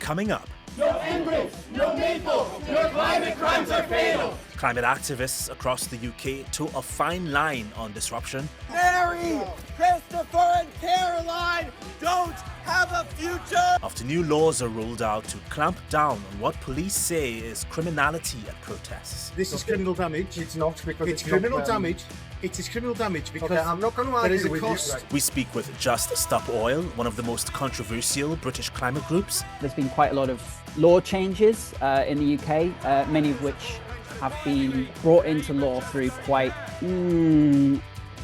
coming up. No embrace, no maple, your climate crimes are fatal. Climate activists across the UK toe a fine line on disruption. Mary, Christopher and Caroline don't have a future! After new laws are rolled out to clamp down on what police say is criminality at protests. This is criminal damage. It's not because it's criminal damage. It is criminal damage because I'm not going to there is argue a with you. cost. Right. We speak with Just Stop Oil, one of the most controversial British climate groups. There's been quite a lot of law changes in the UK, many of which have been brought into law through quite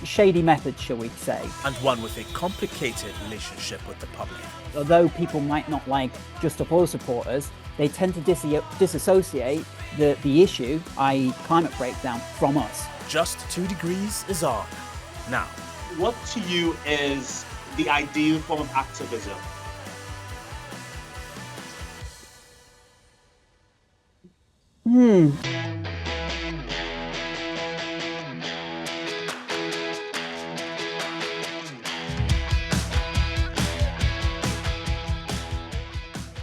shady methods, shall we say. And one with a complicated relationship with the public. Although people might not like Just Stop Oil supporters, they tend to disassociate the issue, i.e. climate breakdown, from us. Just 2 Degrees is on. Now, what to you is the ideal form of activism?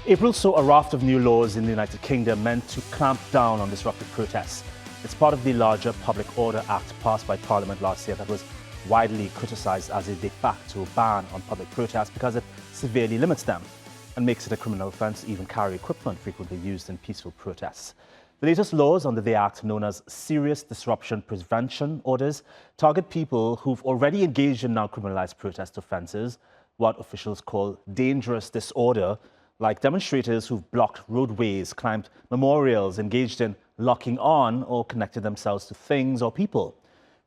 April saw a raft of new laws in the United Kingdom meant to clamp down on disruptive protests. It's part of the larger Public Order Act passed by Parliament last year that was widely criticised as a de facto ban on public protests because it severely limits them and makes it a criminal offence to even carry equipment frequently used in peaceful protests. The latest laws under the Act, known as Serious Disruption Prevention Orders, target people who've already engaged in non-criminalised protest offences, what officials call dangerous disorder, like demonstrators who've blocked roadways, climbed memorials, engaged in locking on or connected themselves to things or people.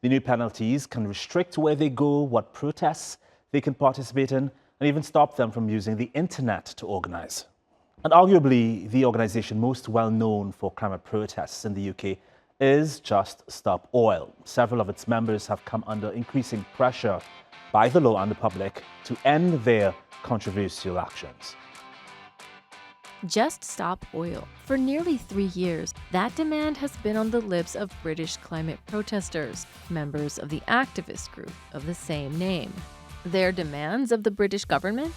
The new penalties can restrict where they go, what protests they can participate in, and even stop them from using the internet to organise. And arguably, the organisation most well known for climate protests in the UK is Just Stop Oil. Several of its members have come under increasing pressure by the law and the public to end their controversial actions. Just Stop Oil. For nearly 3 years, that demand has been on the lips of British climate protesters, members of the activist group of the same name. Their demands of the British government?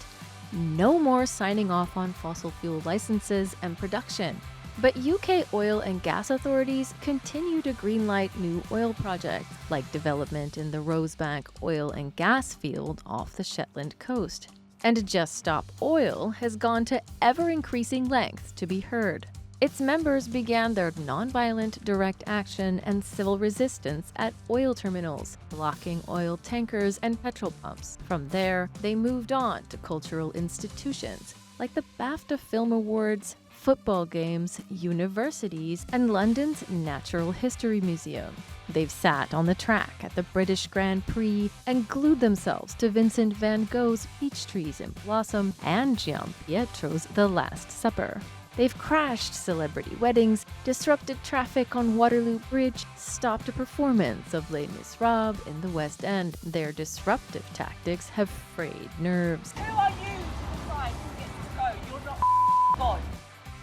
No more signing off on fossil fuel licenses and production. But UK oil and gas authorities continue to greenlight new oil projects, like development in the Rosebank oil and gas field off the Shetland coast. And Just Stop Oil has gone to ever-increasing lengths to be heard. Its members began their non-violent direct action and civil resistance at oil terminals, blocking oil tankers and petrol pumps. From there, they moved on to cultural institutions like the BAFTA Film Awards, football games, universities, and London's Natural History Museum. They've sat on the track at the British Grand Prix and glued themselves to Vincent van Gogh's Peach Trees in Blossom and Gianpietro's The Last Supper. They've crashed celebrity weddings, disrupted traffic on Waterloo Bridge, stopped a performance of Les Miserables in the West End. Their disruptive tactics have frayed nerves. Who are you to decide who gets to go? You're not God.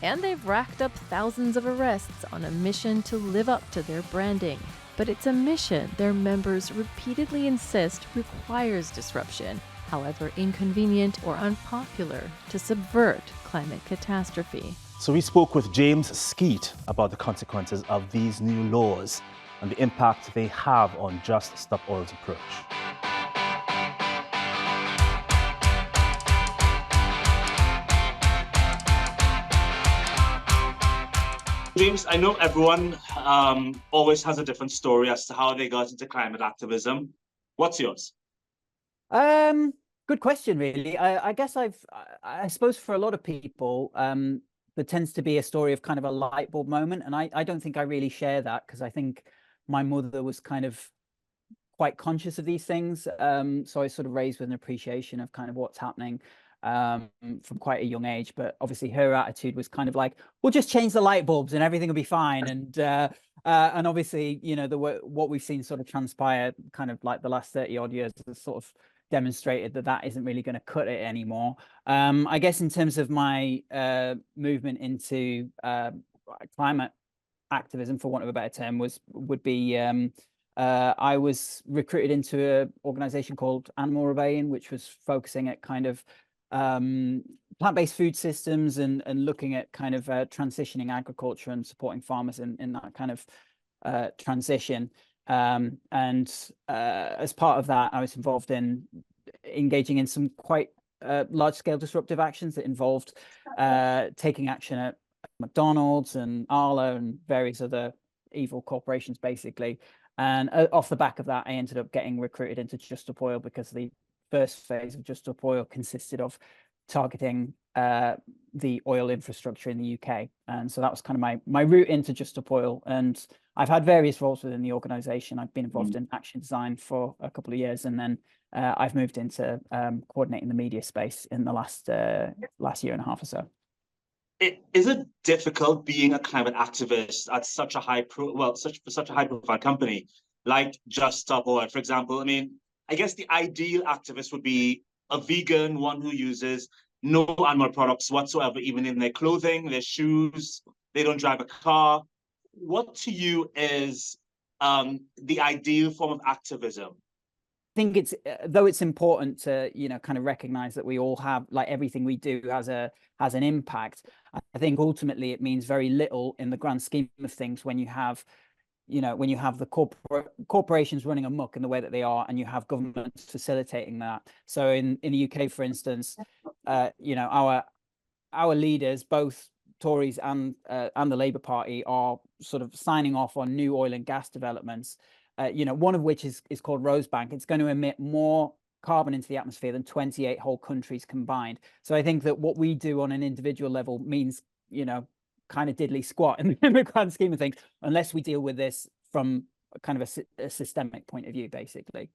And they've racked up thousands of arrests on a mission to live up to their branding. But it's a mission their members repeatedly insist requires disruption, however inconvenient or unpopular, to subvert climate catastrophe. So we spoke with James Skeet about the consequences of these new laws and the impact they have on Just Stop Oil's approach. James, I know everyone always has a different story as to how they got into climate activism. What's yours? Good question, really. I guess I suppose for a lot of people, there tends to be a story of kind of a light bulb moment. And I don't think I really share that, because I think my mother was kind of quite conscious of these things. So I was sort of raised with an appreciation of kind of what's happening from quite a young age. But obviously her attitude was kind of like, we'll just change the light bulbs and everything will be fine. And obviously, you know, what we've seen sort of transpire kind of like the last 30 odd years has sort of demonstrated that isn't really going to cut it anymore. I guess in terms of my movement into climate activism, for want of a better term, would be I was recruited into an organization called Animal Rebellion, which was focusing at kind of plant-based food systems and looking at kind of transitioning agriculture and supporting farmers in that kind of transition. As part of that, I was involved in engaging in some quite large-scale disruptive actions that involved taking action at McDonald's and Arlo and various other evil corporations, basically. And off the back of that, I ended up getting recruited into Just Up Oil because the first phase of Just Up Oil consisted of targeting the oil infrastructure in the UK. And so that was kind of my route into Just Up Oil. And I've had various roles within the organization. I've been involved in action design for a couple of years, and then I've moved into coordinating the media space in the last year and a half or so. Is it difficult being a climate activist at such a such a high profile company like Just Stop Oil, for example? I mean, I guess the ideal activist would be a vegan, one who uses no animal products whatsoever, even in their clothing, their shoes. They don't drive a car. What to you is the ideal form of activism? I think it's though it's important to kind of recognize that we all have, like, everything we do has an impact. I think ultimately it means very little in the grand scheme of things when you have the corporations running amok in the way that they are, and you have governments facilitating that. So in the UK, for instance, our leaders, both Tories and the Labour Party, are sort of signing off on new oil and gas developments. One of which is called Rosebank. It's going to emit more carbon into the atmosphere than 28 whole countries combined. So I think that what we do on an individual level means, kind of diddly squat in the grand scheme of things, unless we deal with this from kind of a systemic point of view, basically.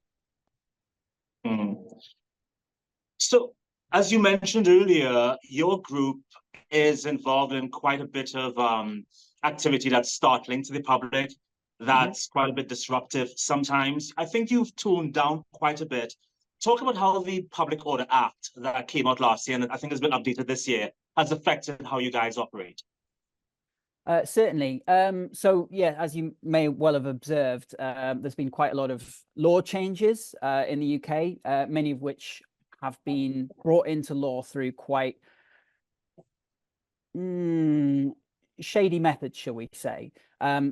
So, as you mentioned earlier, your group is involved in quite a bit of activity that's startling to the public, that's quite a bit disruptive sometimes. I think you've toned down quite a bit. Talk about how the Public Order Act that came out last year, and I think has been updated this year, has affected how you guys operate. Certainly. So yeah, as you may well have observed, there's been quite a lot of law changes in the UK, many of which have been brought into law through quite shady methods, shall we say.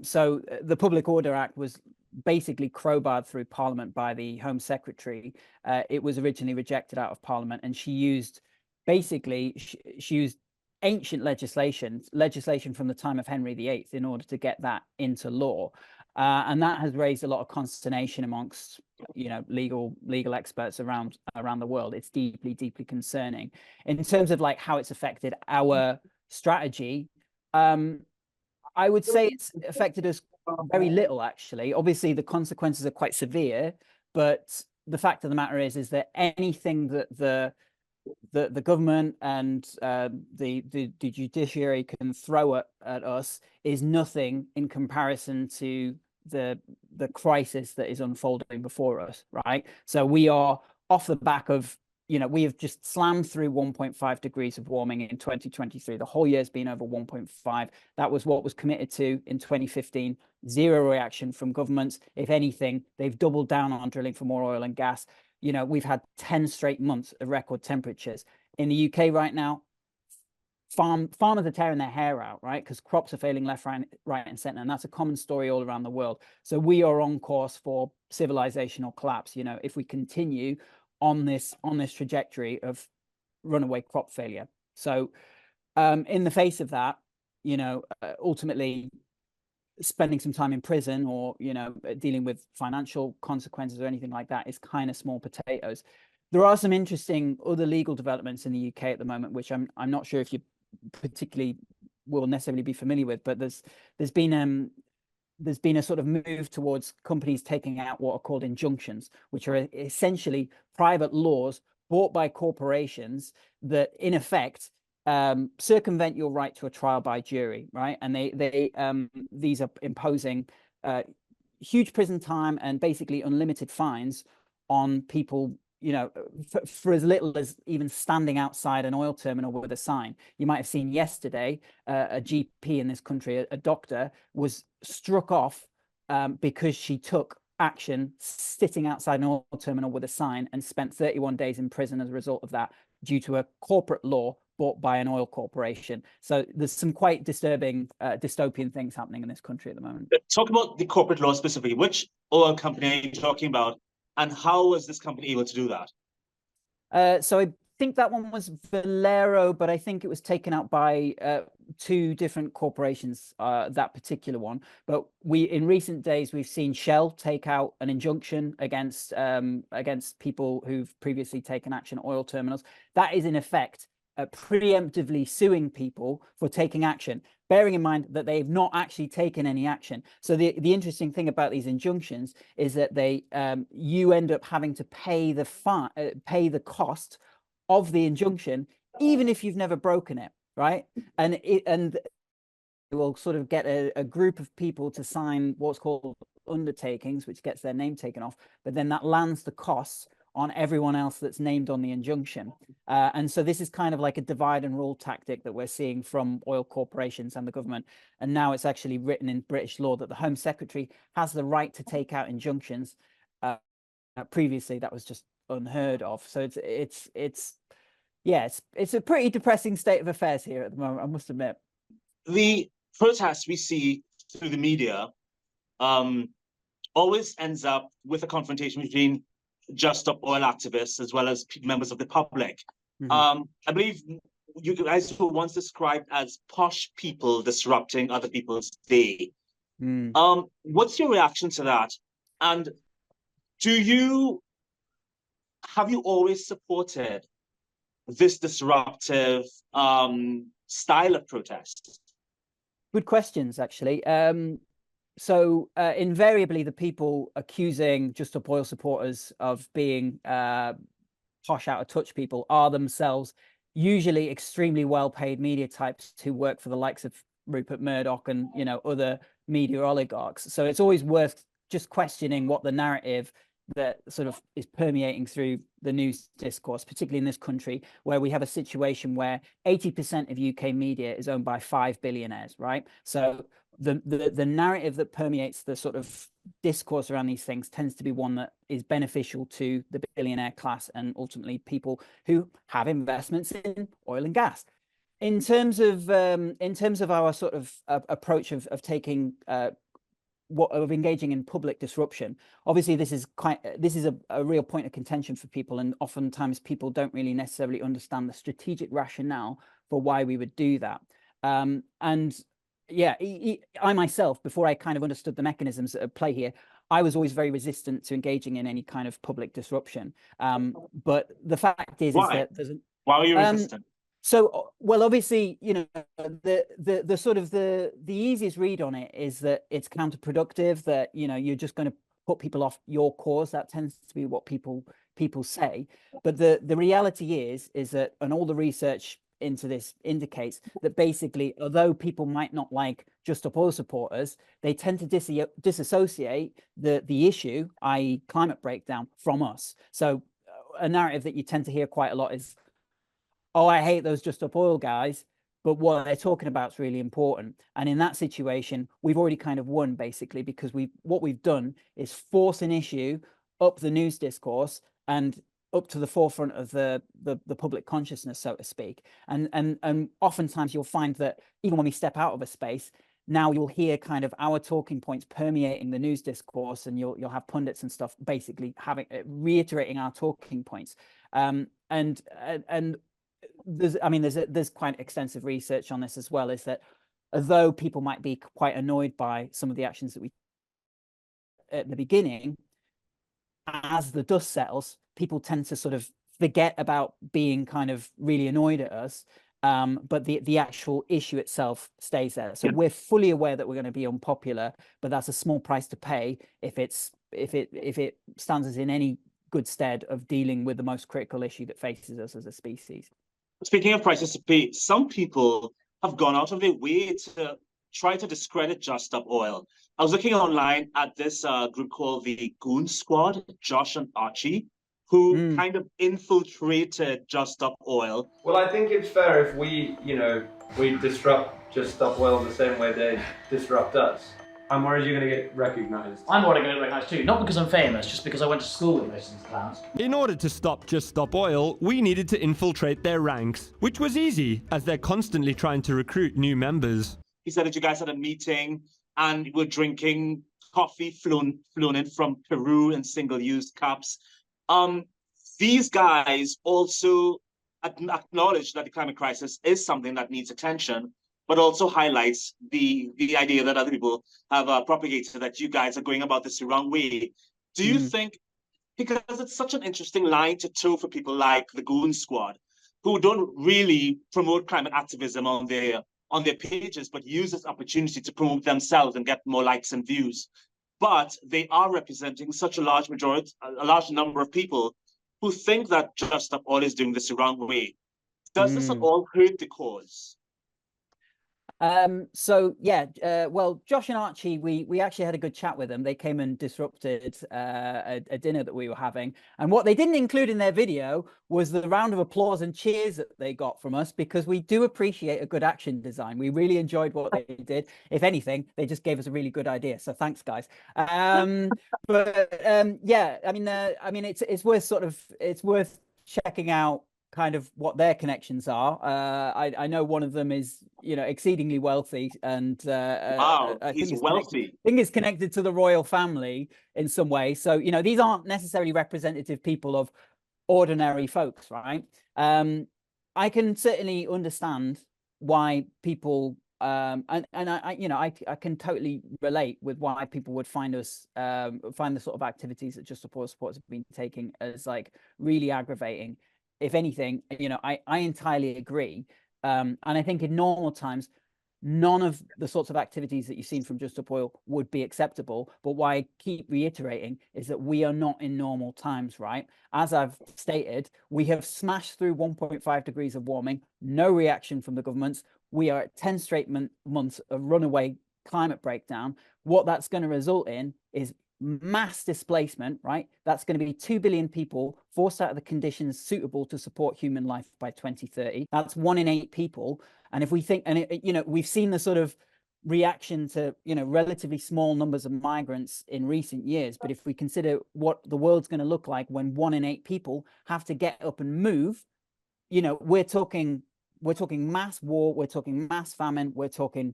So the Public Order Act was basically crowbarred through Parliament by the Home Secretary. It was originally rejected out of Parliament, and she used ancient legislation from the time of Henry VIII in order to get that into law. And that has raised a lot of consternation amongst legal experts around the world. It's deeply, deeply concerning. In terms of like how it's affected our strategy, I would say it's affected us very little, actually. Obviously, the consequences are quite severe, but the fact of the matter is that anything that the government and the judiciary can throw at us is nothing in comparison to the crisis that is unfolding before us, right? So we are off the back of, we have just slammed through 1.5 degrees of warming in 2023. The whole year's been over 1.5. That was what was committed to in 2015. Zero reaction from governments. If anything, they've doubled down on drilling for more oil and gas. We've had 10 straight months of record temperatures. In the UK right now, farmers are tearing their hair out, right? Because crops are failing left, right, and center. And that's a common story all around the world. So we are on course for civilizational collapse, if we continue on this trajectory of runaway crop failure. So in the face of that, ultimately spending some time in prison or dealing with financial consequences or anything like that is kind of small potatoes. There are some interesting other legal developments in the UK at the moment, which I'm not sure if you particularly will necessarily be familiar with, but there's been a sort of move towards companies taking out what are called injunctions, which are essentially private laws brought by corporations that in effect circumvent your right to a trial by jury, right? And these are imposing huge prison time and basically unlimited fines on people, for as little as even standing outside an oil terminal with a sign. You might have seen yesterday a GP in this country, a doctor, was struck off because she took action sitting outside an oil terminal with a sign and spent 31 days in prison as a result of that, due to a corporate law bought by an oil corporation. So there's some quite disturbing dystopian things happening in this country at the moment. Talk about the corporate law specifically. Which oil company are you talking about, and how was this company able to do that? So I think that one was Valero, but I think it was taken out by two different corporations, that particular one. But in recent days, we've seen Shell take out an injunction against people who've previously taken action at oil terminals. That is in effect preemptively suing people for taking action, bearing in mind that they've not actually taken any action. So the interesting thing about these injunctions is that you end up having to pay the cost of the injunction, even if you've never broken it, right? And will sort of get a group of people to sign what's called undertakings, which gets their name taken off, but then that lands the costs on everyone else that's named on the injunction. And so this is kind of like a divide and rule tactic that we're seeing from oil corporations and the government. And now it's actually written in British law that the Home Secretary has the right to take out injunctions. Previously, that was just unheard of. So it's a pretty depressing state of affairs here at the moment, I must admit. The protests we see through the media always ends up with a confrontation between Just Stop Oil activists as well as members of the public. I believe you guys were once described as posh people disrupting other people's day. What's your reaction to that? And have you always supported this disruptive style of protest? Good questions, actually. So invariably, the people accusing Just Stop Oil supporters of being posh, out of touch people are themselves usually extremely well-paid media types who work for the likes of Rupert Murdoch and other media oligarchs. So it's always worth just questioning what the narrative that sort of is permeating through the news discourse, particularly in this country, where we have a situation where 80% of UK media is owned by 5 billionaires, right? So the narrative that permeates the sort of discourse around these things tends to be one that is beneficial to the billionaire class and ultimately people who have investments in oil and gas. In terms of our sort of approach of taking of engaging in public disruption, obviously this is a real point of contention for people, and oftentimes people don't really necessarily understand the strategic rationale for why we would do that. And yeah, I myself, before I kind of understood the mechanisms at play here, I was always very resistant to engaging in any kind of public disruption. But the fact is that why were you resistant? So, well, obviously, the sort of the easiest read on it is that it's counterproductive, that, you're just going to put people off your cause. That tends to be what people say. But the reality is that, and all the research into this indicates that basically, although people might not like Just Stop Oil supporters, they tend to disassociate the issue, i.e. climate breakdown, from us. So a narrative that you tend to hear quite a lot is, oh, I hate those Just Stop Oil guys, but what they're talking about is really important. And in that situation, we've already kind of won, basically, because what we've done is force an issue up the news discourse and up to the forefront of the public consciousness, so to speak. And oftentimes you'll find that even when we step out of a space, now you'll hear kind of our talking points permeating the news discourse, and you'll have pundits and stuff basically reiterating our talking points. And there's quite extensive research on this as well, is that although people might be quite annoyed by some of the actions that we at the beginning, as the dust settles, people tend to sort of forget about being kind of really annoyed at us. But the actual issue itself stays there. So we're fully aware that we're going to be unpopular, but that's a small price to pay if it stands us in any good stead of dealing with the most critical issue that faces us as a species. Speaking of prices to pay, some people have gone out of their way to try to discredit Just Stop Oil. I was looking online at this group called the Goons Squad, Josh and Archie, who kind of infiltrated Just Stop Oil. Well, I think it's fair if we disrupt Just Stop Oil the same way they disrupt us. I'm worried you're going to get recognised. I'm worried I'm going to get recognised too. Not because I'm famous, just because I went to school with most of these clowns. In order to stop Just Stop Oil, we needed to infiltrate their ranks, which was easy, as they're constantly trying to recruit new members. He said that you guys had a meeting and were drinking coffee flown in from Peru in single-use cups. These guys also acknowledge that the climate crisis is something that needs attention, but also highlights the idea that other people have propagated, that you guys are going about this the wrong way. Do you think, because it's such an interesting line to toe for people like the Goons Squad, who don't really promote climate activism on their pages, but use this opportunity to promote themselves and get more likes and views. But they are representing such a large number of people who think that Just Stop Oil is doing this the wrong way. Does this at all hurt the cause? So yeah, well, Josh and Archie, we actually had a good chat with them. They came and disrupted a dinner that we were having, and what they didn't include in their video was the round of applause and cheers that they got from us, because we do appreciate a good action design. We really enjoyed what they did. If anything, they just gave us a really good idea. So thanks, guys. Yeah, I mean, it's worth checking out kind of what their connections are. I know one of them is, exceedingly wealthy, and wow, he's wealthy. I think it's connected to the royal family in some way. So, these aren't necessarily representative people of ordinary folks, right? I can certainly understand why people and I can totally relate with why people would find the sort of activities that Just Support Supporters have been taking as like really aggravating. If anything, I entirely agree. And I think in normal times, none of the sorts of activities that you've seen from Just Stop Oil would be acceptable. But why I keep reiterating is that we are not in normal times, right? As I've stated, we have smashed through 1.5 degrees of warming, no reaction from the governments. We are at 10 straight months of runaway climate breakdown. What that's going to result in is mass displacement, right? That's going to be 2 billion people forced out of the conditions suitable to support human life by 2030. That's 1 in 8 people. And if we think, and we've seen the sort of reaction to, relatively small numbers of migrants in recent years. But if we consider what the world's going to look like when 1 in 8 people have to get up and move, we're talking mass war, we're talking mass famine, we're talking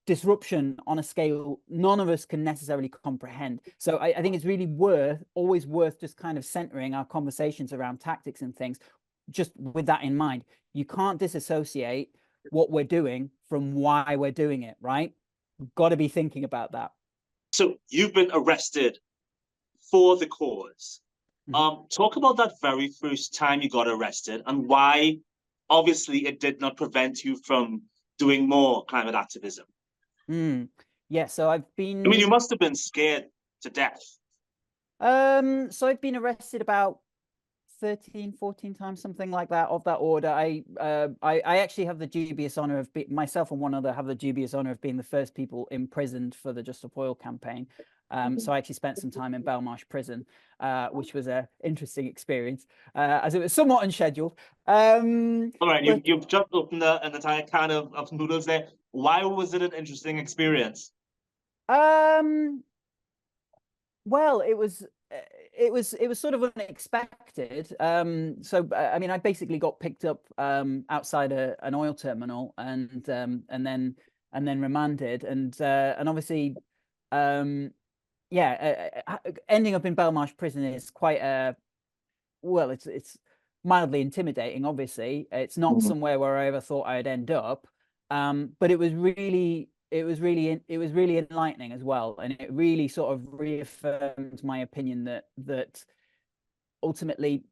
disruption on a scale none of us can necessarily comprehend. So I think it's really always worth just kind of centering our conversations around tactics and things just with that in mind. You can't disassociate what we're doing from why we're doing it, right? We've got to be thinking about that. So you've been arrested for the cause. Talk about that very first time you got arrested and why obviously it did not prevent you from doing more climate activism. Yeah, so I've been... I mean, you must have been scared to death. So I've been arrested about 13, 14 times, something like that, of that order. I actually have the dubious honor of myself and one other have the dubious honor of being the first people imprisoned for the Just Stop Oil campaign. So I actually spent some time in Belmarsh prison, which was an interesting experience, as it was somewhat unscheduled. All right, you've just opened an entire can of noodles there. Why was it an interesting experience? Well, it was sort of unexpected. So I mean, I basically got picked up outside an oil terminal and then remanded, and obviously ending up in Belmarsh prison is quite it's mildly intimidating. Obviously, it's not somewhere where I ever thought I'd end up, but it was really enlightening as well, and it really sort of reaffirmed my opinion that ultimately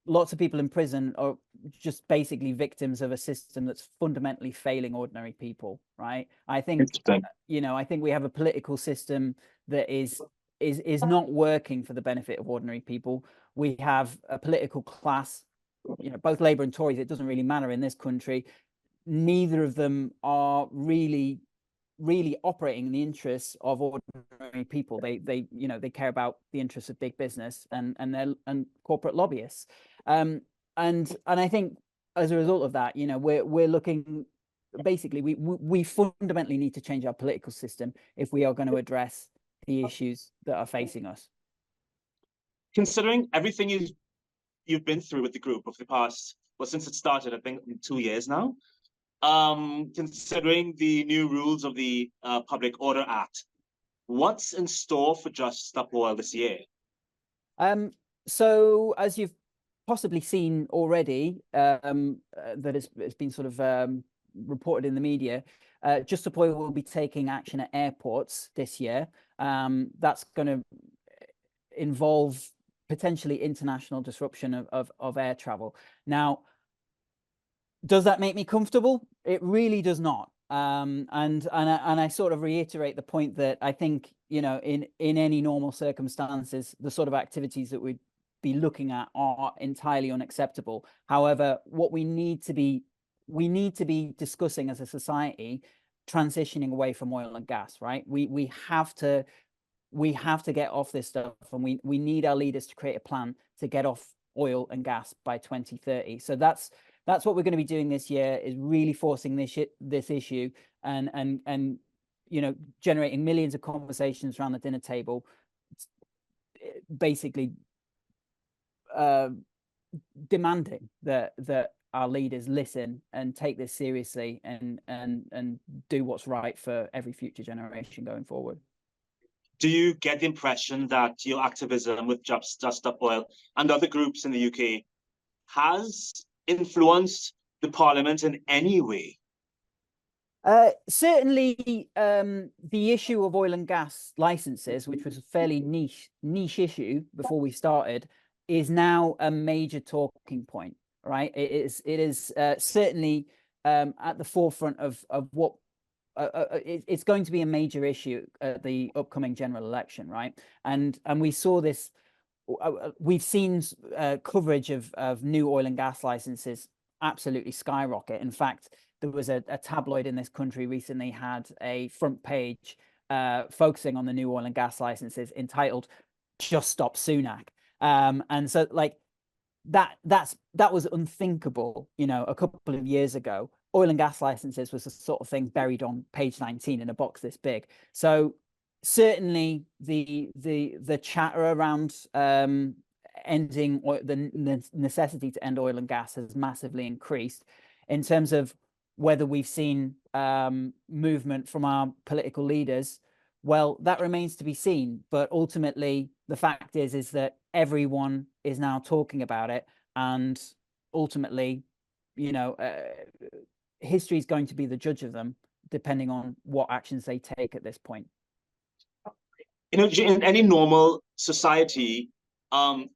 lots of people in prison are just basically victims of a system that's fundamentally failing ordinary people, right? I think I think we have a political system that is not working for the benefit of ordinary people. We have a political class, both Labour and Tories, it doesn't really matter in this country. Neither of them are really operating in the interests of ordinary people. They care about the interests of big business and corporate lobbyists. And I think as a result of that, we're looking basically we fundamentally need to change our political system if we are going to address the issues that are facing us. Considering everything you've been through with the group over the past, well, since it started, I think 2 years now, considering the new rules of the Public Order Act, what's in store for Just Stop Oil this year? So as you've possibly seen already, that it's been sort of reported in the media, Just Stop Oil will be taking action at airports this year. That's going to involve potentially international disruption of air travel. Now, does that make me comfortable? It really does not. And I sort of reiterate the point that I think, you know, in any normal circumstances, the sort of activities that we'd be looking at are entirely unacceptable. However, what we need to be discussing as a society, transitioning away from oil and gas, right? We have to get off this stuff, and we need our leaders to create a plan to get off oil and gas by 2030. So that's what we're going to be doing this year, is really forcing this issue and you know, generating millions of conversations around the dinner table, basically demanding that our leaders listen and take this seriously and do what's right for every future generation going forward. Do you get the impression that your activism with Just Stop Oil and other groups in the UK has influenced the Parliament in any way? Certainly, the issue of oil and gas licenses, which was a fairly niche issue before we started, is now a major talking point. Right? It is certainly at the forefront of what it's going to be a major issue at the upcoming general election, right? And we saw this. We've seen coverage of new oil and gas licenses absolutely skyrocket. In fact, there was a tabloid in this country recently had a front page focusing on the new oil and gas licenses entitled "Just Stop Sunak," and so like that was unthinkable, you know, a couple of years ago. Oil and gas licenses was the sort of thing buried on page 19 in a box this big. So certainly the chatter around ending the necessity to end oil and gas has massively increased. In terms of whether we've seen movement from our political leaders, well, that remains to be seen. But ultimately, the fact is that everyone is now talking about it, and ultimately, you know, history is going to be the judge of them, depending on what actions they take at this point. You know, in any normal society,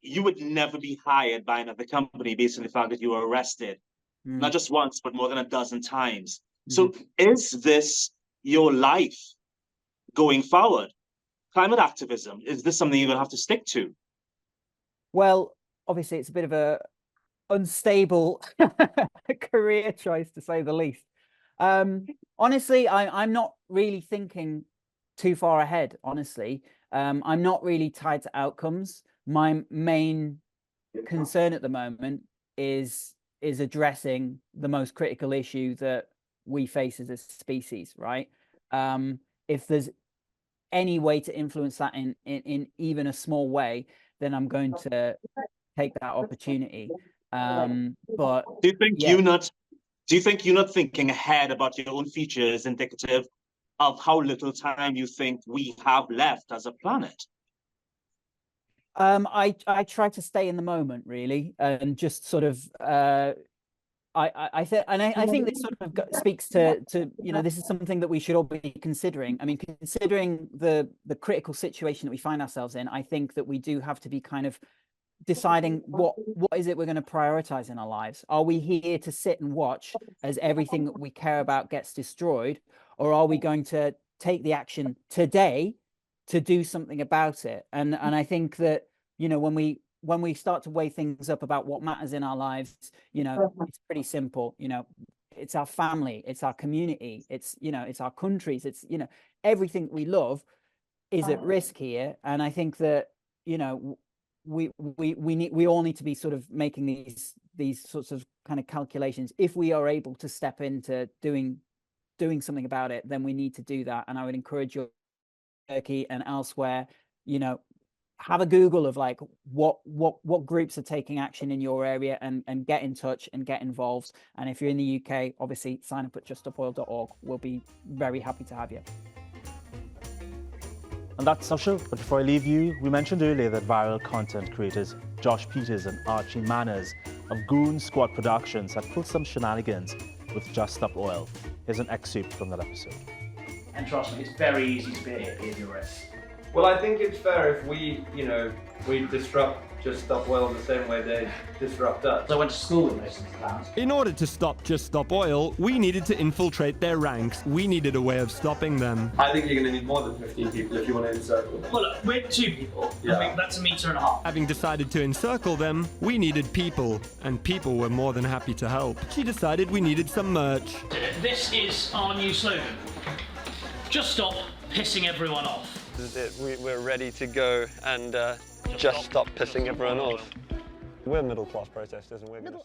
you would never be hired by another company based on the fact that you were arrested, not just once, but more than a dozen times. So is this your life going forward? Climate activism, is this something you're going to have to stick to? Well, obviously, it's a bit of a unstable career choice, to say the least. Honestly, I'm not really thinking too far ahead, honestly. I'm not really tied to outcomes. My main concern at the moment is addressing the most critical issue that we face as a species, right? If there's any way to influence that in even a small way, then I'm going to take that opportunity. But do you think you're not thinking ahead about your own future is indicative of how little time you think we have left as a planet? I try to stay in the moment, really, and just sort of I think this sort of speaks to you know, this is something that we should all be considering. I mean, considering the critical situation that we find ourselves in, I think that we do have to be kind of deciding what is it we're going to prioritize in our lives. Are we here to sit and watch as everything that we care about gets destroyed, or are we going to take the action today to do something about it? And I think that, you know, when we start to weigh things up about what matters in our lives, you know, it's pretty simple. You know, it's our family, it's our community, it's, you know, it's our countries, it's, you know, everything that we love is at risk here. And I think that, you know, we all need to be sort of making these sorts of kind of calculations if we are able to step into doing doing something about it, then we need to do that. And I would encourage you, Turkey and elsewhere, you know, have a Google of like what groups are taking action in your area, and get in touch and get involved. And if you're in the UK, obviously sign up at juststopoil.org. We'll be very happy to have you. And that's our show. But before I leave you, we mentioned earlier that viral content creators Josh Peters and Archie Manners of Goons Squad Productions had pulled some shenanigans with Just Stop Oil. Here's an excerpt from that episode. And trust me, it's very easy to be a hippie in the US. Well, I think it's fair if we, we disrupt Just Stop Oil the same way they disrupt us. I went to school with most of these clowns. In order to stop Just Stop Oil, we needed to infiltrate their ranks. We needed a way of stopping them. I think you're going to need more than 15 people if you want to encircle them. Well, look, we're 2 people. Yeah. I mean, that's 1.5 meters. Having decided to encircle them, we needed people, and people were more than happy to help. She decided we needed some merch. This is our new slogan. Just stop pissing everyone off. We're ready to go and just stop pissing everyone off. We're middle-class protesters and we're going to...